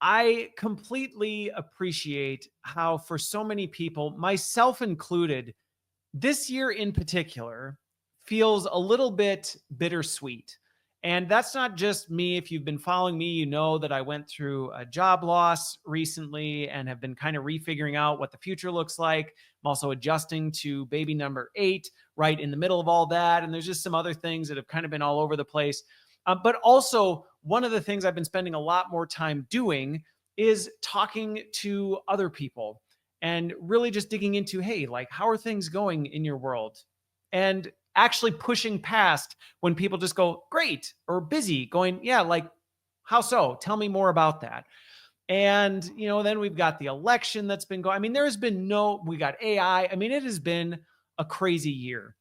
I completely appreciate how, for so many people, myself included, this year in particular feels a little bit bittersweet. And that's not just me. If you've been following me, you know that I went through a job loss recently and have been kind of refiguring out what the future looks like. I'm also adjusting to baby number 8 right in the middle of all that. And there's just some other things that have kind of been all over the place. But also, one of the things I've been spending a lot more time doing is talking to other people and really just digging into, hey, like, how are things going in your world? And actually pushing past when people just go, great, or busy, going, yeah, like, how so? Tell me more about that. And, then we've got the election that's been going. I mean, we got AI. I mean, it has been a crazy year.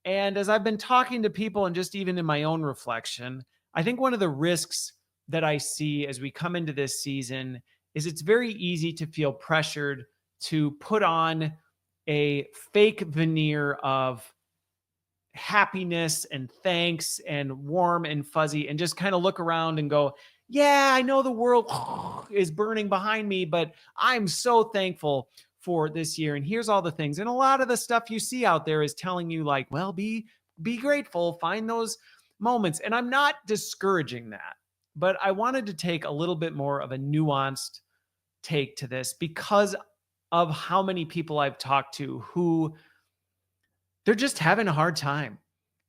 And as I've been talking to people and just even in my own reflection, I think one of the risks that I see as we come into this season is it's very easy to feel pressured to put on a fake veneer of happiness and thanks and warm and fuzzy and just kind of look around and go, yeah, I know the world is burning behind me, but I'm so thankful for this year. And here's all the things. And a lot of the stuff you see out there is telling you, like, well, be grateful, find those moments. And I'm not discouraging that, but I wanted to take a little bit more of a nuanced take to this because of how many people I've talked to who they're just having a hard time.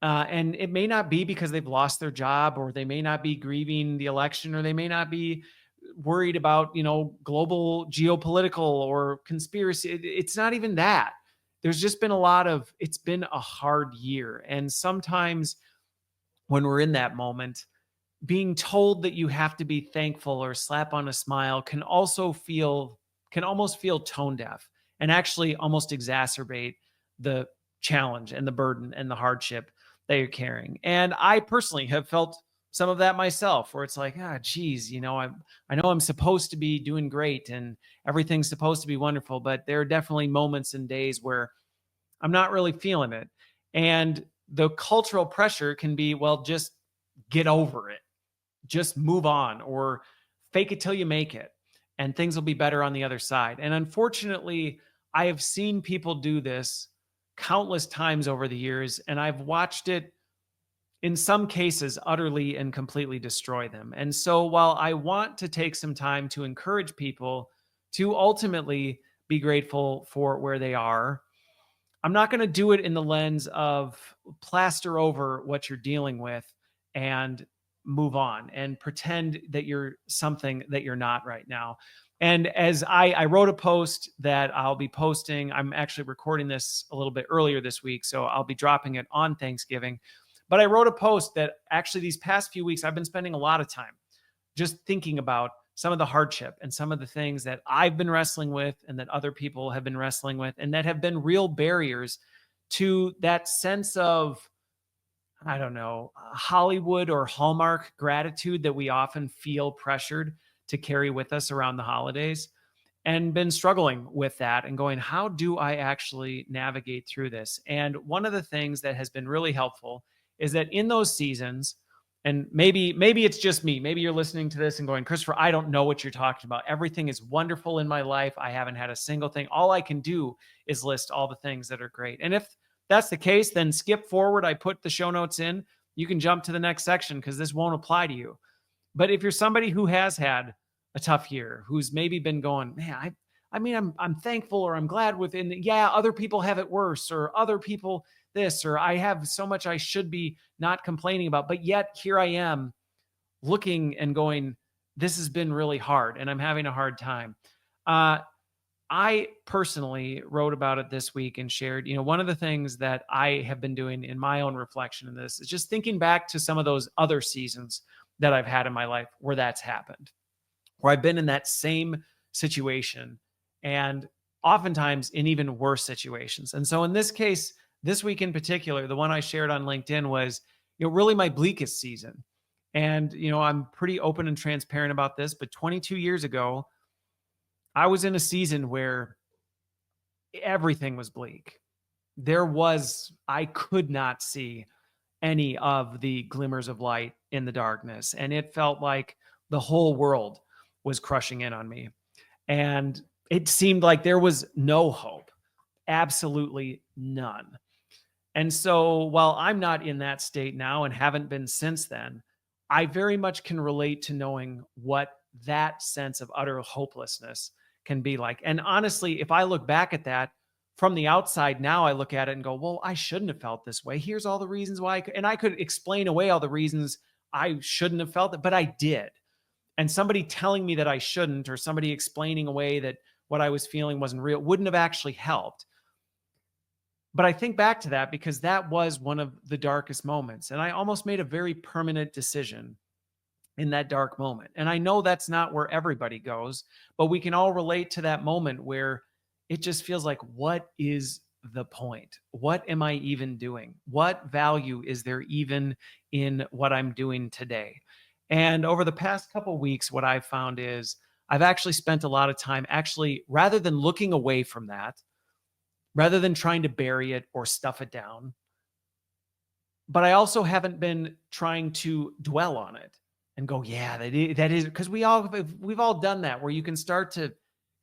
And it may not be because they've lost their job, or they may not be grieving the election, or they may not be worried about, global geopolitical or conspiracy. It's not even that. There's just been it's been a hard year. And sometimes when we're in that moment, being told that you have to be thankful or slap on a smile can almost feel tone deaf and actually almost exacerbate the challenge and the burden and the hardship that you're carrying. And I personally have felt some of that myself, where it's like, geez, I know I'm supposed to be doing great and everything's supposed to be wonderful, but there are definitely moments and days where I'm not really feeling it. And the cultural pressure can be, well, just get over it, just move on, or fake it till you make it, and things will be better on the other side. And unfortunately, I have seen people do this countless times over the years, and I've watched it in some cases utterly and completely destroy them. And so while I want to take some time to encourage people to ultimately be grateful for where they are, I'm not going to do it in the lens of plaster over what you're dealing with and move on and pretend that you're something that you're not right now. And as I wrote a post that I'll be posting, I'm actually recording this a little bit earlier this week, so I'll be dropping it on Thanksgiving. But I wrote a post that actually these past few weeks, I've been spending a lot of time just thinking about some of the hardship and some of the things that I've been wrestling with and that other people have been wrestling with, and that have been real barriers to that sense of, I don't know, Hollywood or Hallmark gratitude that we often feel pressured to carry with us around the holidays, and been struggling with that and going, how do I actually navigate through this? And one of the things that has been really helpful is that in those seasons, and maybe it's just me, maybe you're listening to this and going, Christopher, I don't know what you're talking about. Everything is wonderful in my life. I haven't had a single thing. All I can do is list all the things that are great. And if that's the case, then skip forward. I put the show notes in. You can jump to the next section because this won't apply to you. But if you're somebody who has had a tough year, who's maybe been going, man, I'm thankful, or I'm glad within, other people have it worse, or other people this, or I have so much I should be not complaining about, but yet here I am looking and going, this has been really hard and I'm having a hard time. I personally wrote about it this week and shared, one of the things that I have been doing in my own reflection in this is just thinking back to some of those other seasons that I've had in my life where that's happened, where I've been in that same situation, and oftentimes in even worse situations. And so in this case, this week in particular, the one I shared on LinkedIn was, really my bleakest season. And, I'm pretty open and transparent about this, but 22 years ago, I was in a season where everything was bleak. I could not see any of the glimmers of light in the darkness. And it felt like the whole world was crushing in on me. And it seemed like there was no hope, absolutely none. And so while I'm not in that state now and haven't been since then, I very much can relate to knowing what that sense of utter hopelessness can be like. And honestly, if I look back at that from the outside now, I look at it and go, well, I shouldn't have felt this way. Here's all the reasons why. And I could explain away all the reasons I shouldn't have felt it, but I did. And somebody telling me that I shouldn't, or somebody explaining away that what I was feeling wasn't real, wouldn't have actually helped. But I think back to that because that was one of the darkest moments. And I almost made a very permanent decision in that dark moment. And I know that's not where everybody goes, but we can all relate to that moment where it just feels like, what is the point? What am I even doing? What value is there even in what I'm doing today? And over the past couple weeks, what I've found is I've actually spent a lot of time actually, rather than looking away from that, rather than trying to bury it or stuff it down. But I also haven't been trying to dwell on it and go, yeah, that is because we've all done that where you can start to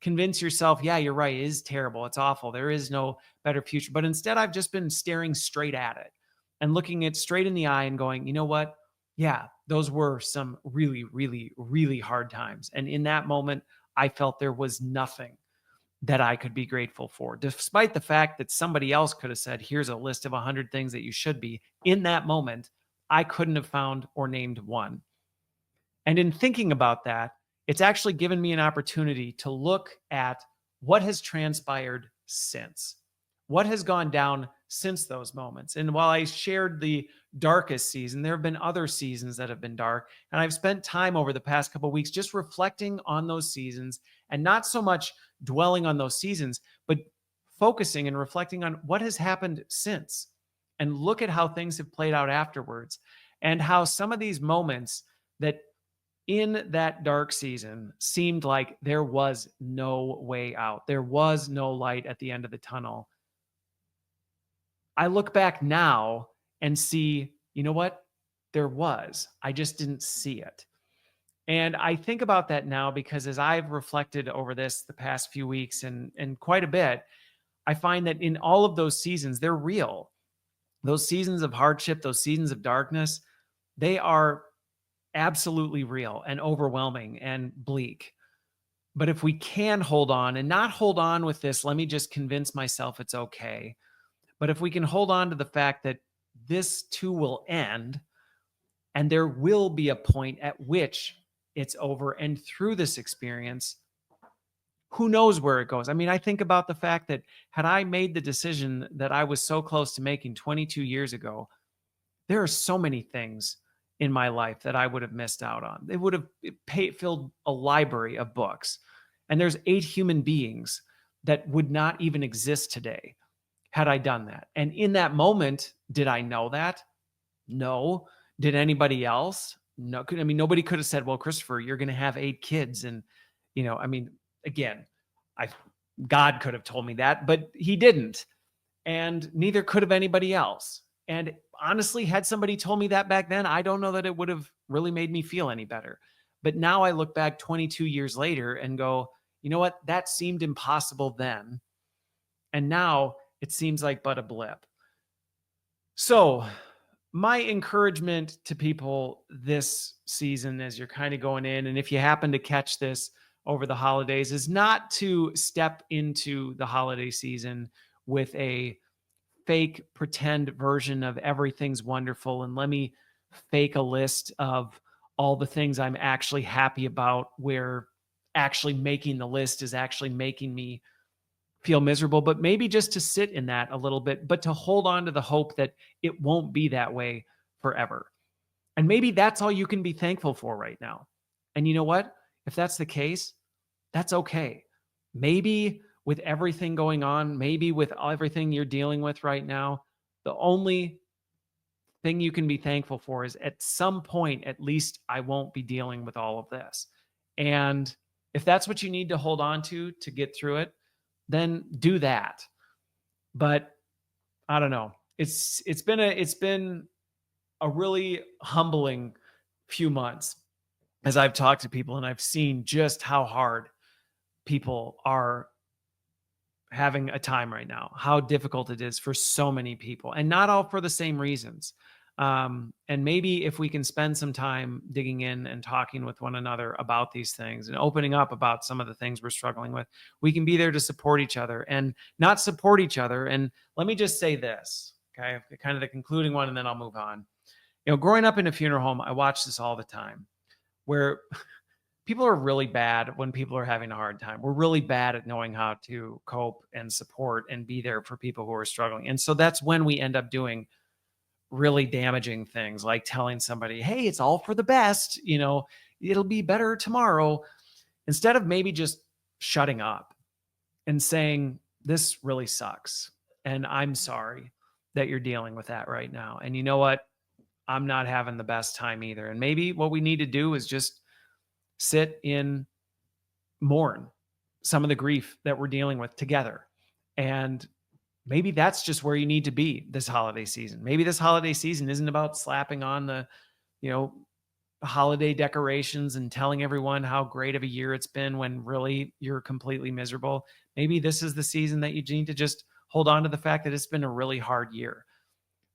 convince yourself, yeah, you're right, it is terrible, it's awful, there is no better future. But instead, I've just been staring straight at it and looking it straight in the eye and going, you know what? Yeah, those were some really, really, really hard times. And in that moment, I felt there was nothing that I could be grateful for, despite the fact that somebody else could have said, here's a list of 100 things that you should be. In that moment, I couldn't have found or named one. And in thinking about that, it's actually given me an opportunity to look at what has transpired since, what has gone down since those moments. And while I shared the darkest season, there have been other seasons that have been dark. And I've spent time over the past couple of weeks just reflecting on those seasons and not so much dwelling on those seasons, but focusing and reflecting on what has happened since and look at how things have played out afterwards and how some of these moments that in that dark season seemed like there was no way out. There was no light at the end of the tunnel. I look back now and see, you know what? There was. I just didn't see it. And I think about that now because as I've reflected over this the past few weeks and quite a bit, I find that in all of those seasons, they're real. Those seasons of hardship, those seasons of darkness, they are absolutely real and overwhelming and bleak. But if we can hold on and not hold on with this, let me just convince myself it's okay. But if we can hold on to the fact that this too will end and there will be a point at which it's over, and through this experience, who knows where it goes? I mean, I think about the fact that had I made the decision that I was so close to making 22 years ago, there are so many things in my life that I would have missed out on. It would have filled a library of books. And there's 8 human beings that would not even exist today had I done that. And in that moment, did I know that? No. Did anybody else? No. I mean, nobody could have said, well, Christopher, you're going to have 8 kids. And, I mean, again, I God could have told me that, but he didn't. And neither could have anybody else. And honestly, had somebody told me that back then, I don't know that it would have really made me feel any better. But now I look back 22 years later and go, you know what? That seemed impossible then. And now it seems like but a blip. So, my encouragement to people this season as you're kind of going in, and if you happen to catch this over the holidays, is not to step into the holiday season with a fake pretend version of everything's wonderful and let me fake a list of all the things I'm actually happy about, where actually making the list is actually making me feel miserable. But maybe just to sit in that a little bit, but to hold on to the hope that it won't be that way forever. And maybe that's all you can be thankful for right now. And you know what? If that's the case, that's okay. Maybe with everything going on, maybe with everything you're dealing with right now, the only thing you can be thankful for is at some point, at least I won't be dealing with all of this. And if that's what you need to hold on to get through it, then do that. But I don't know. It's been a really humbling few months. as I've talked to people and I've seen just how hard people are having a time right now, how difficult it is for so many people, and not all for the same reasons. And maybe if we can spend some time digging in and talking with one another about these things and opening up about some of the things we're struggling with, we can be there to support each other and not support each other. And let me just say this, okay, kind of the concluding one, and then I'll move on. Growing up in a funeral home, I watch this all the time where people are really bad when people are having a hard time. We're really bad at knowing how to cope and support and be there for people who are struggling. And so that's when we end up doing really damaging things like telling somebody, hey, it's all for the best, it'll be better tomorrow, instead of maybe just shutting up and saying, this really sucks. And I'm sorry that you're dealing with that right now. And you know what? I'm not having the best time either. And maybe what we need to do is just sit in, mourn some of the grief that we're dealing with together. And maybe that's just where you need to be this holiday season. Maybe this holiday season isn't about slapping on the, you know, holiday decorations and telling everyone how great of a year it's been when really you're completely miserable. Maybe this is the season that you need to just hold on to the fact that it's been a really hard year,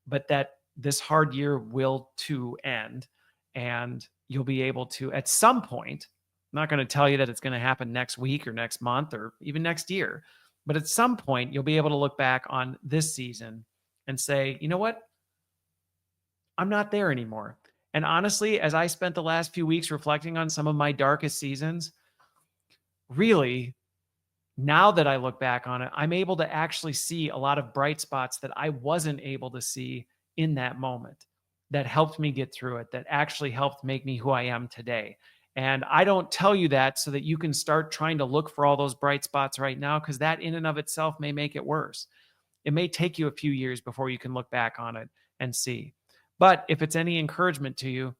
but that this hard year will too end. And you'll be able to, at some point, I'm not going to tell you that it's going to happen next week or next month or even next year, but at some point, you'll be able to look back on this season and say, you know what? I'm not there anymore. And honestly, as I spent the last few weeks reflecting on some of my darkest seasons, really, now that I look back on it, I'm able to actually see a lot of bright spots that I wasn't able to see in that moment, that helped me get through it, that actually helped make me who I am today. And I don't tell you that so that you can start trying to look for all those bright spots right now, because that in and of itself may make it worse. It may take you a few years before you can look back on it and see. But if it's any encouragement to you,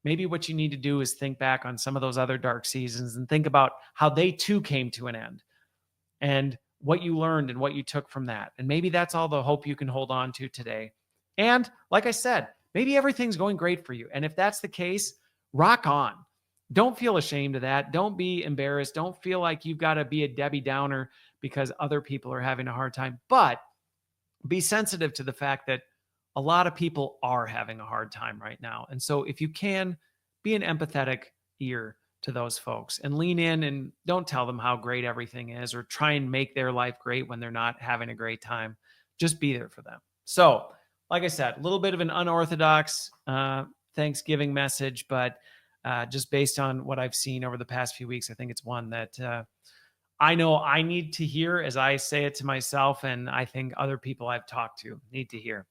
maybe what you need to do is think back on some of those other dark seasons and think about how they too came to an end and what you learned and what you took from that. And maybe that's all the hope you can hold on to today. And like I said, maybe everything's going great for you. And if that's the case, rock on. Don't feel ashamed of that. Don't be embarrassed. Don't feel like you've got to be a Debbie Downer because other people are having a hard time. But be sensitive to the fact that a lot of people are having a hard time right now. And so if you can, be an empathetic ear to those folks and lean in, and don't tell them how great everything is or try and make their life great when they're not having a great time. Just be there for them. So, like I said, a little bit of an unorthodox Thanksgiving message, but just based on what I've seen over the past few weeks, I think it's one that I know I need to hear as I say it to myself, and I think other people I've talked to need to hear.